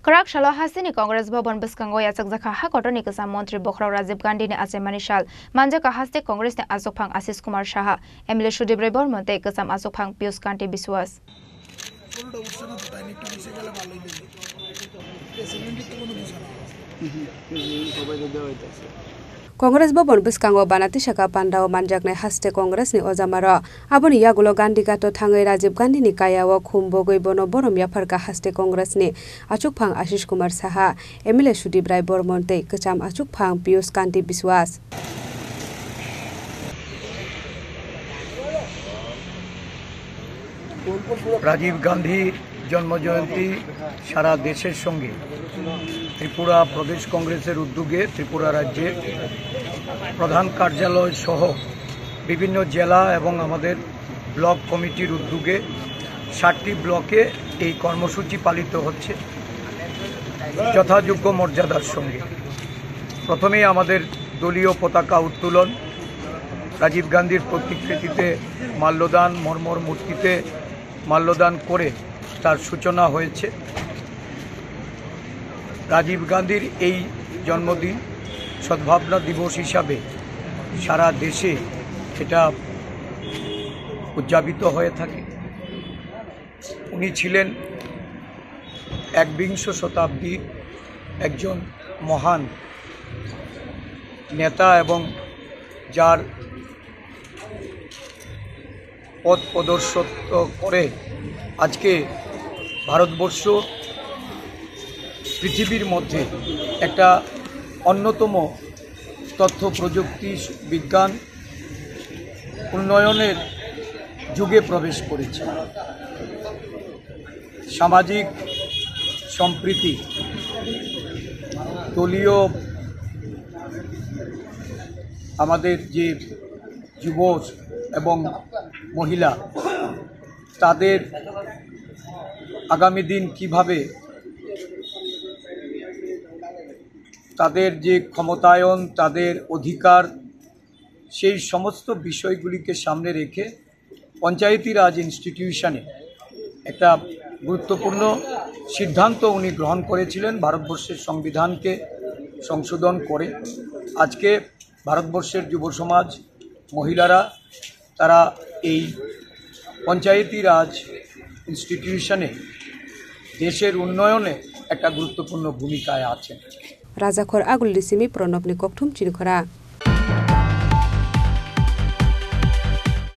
Karak Shalo Hasini Congress Bobon Biskango Yasak Zakaha Kotoni Kasam Montri Bokra Rajiv Gandhi ne Ase Manishal Manjaka Haste Congress ne Asopang Asis Kumar Shaha Emile Shudibre Bormonte Kasam Asopang Pius Kanti Biswas Congress Bobon Biskango Banati Shaka Pandao Manjakne Haste Congress ni Ozamara Aboni Yagulo Gandhi Gato Tangai Rajiv Gandhi ni Kayawa Kumbogoi Bono Borom Yaparka Haste Congress ni Achukpang Ashish Kumar Saha Emile Shudibrai Bormonte Kacham Achukpang Pius Kanti Biswas Rajib Gandhi জন্মজয়ন্তী সারা দেশের সঙ্গে ত্রিপুরা প্রদেশ কংগ্রেসের উদ্যোগে ত্রিপুরা রাজ্যের প্রধান কার্যালয় সহ বিভিন্ন জেলা এবং আমাদের ব্লক কমিটির উদ্যোগে 7টি ব্লকে এই কর্মসূচি পালিত হচ্ছে যথাযোগ্য মর্যাদার সঙ্গে। প্রথমেই আমাদের দলীয় পতাকা উত্তোলন, রাজীব গান্ধীর প্রতিকৃতিতে মাল্যদান, মর্মর মূর্তিতে মাল্যদান করে তার সূচনা হয়েছে। রাজীব গান্ধীর এই জন্মদিন সদ্ভাবনা দিবস হিসাবে সারা দেশে এটা উদযাপিত হয়ে থাকে। উনি ছিলেন একবিংশ শতাব্দীর একজন মহান নেতা এবং যার পথ প্রদর্শিত করে আজকে ভারতবর্ষ পৃথিবীর মধ্যে একটা অন্যতম তথ্য প্রযুক্তি বিজ্ঞান উন্নয়নের যুগে প্রবেশ করেছে। সামাজিক সম্প্রীতি, দলীয় আমাদের যে যুব এবং মহিলা তাদের আগামী দিন কিভাবে তাদের যে ক্ষমতায়ন, তাদের অধিকার, সেই সমস্ত বিষয়গুলিকে সামনে রেখে পঞ্চায়েতি রাজ ইনস্টিটিউশনে একটা গুরুত্বপূর্ণ সিদ্ধান্ত উনি গ্রহণ করেছিলেন ভারতবর্ষের সংবিধানকে সংশোধন করে। আজকে ভারতবর্ষের যুব সমাজ, মহিলারা তারা এই পঞ্চায়েতি রাজ ইনস্টিটিউশনে দেশের উন্নয়নে একটা গুরুত্বপূর্ণ ভূমিকায় আছেন। রাজাখর আগুল ডিসিমি প্রণব নি ককঠুম চিনখরা।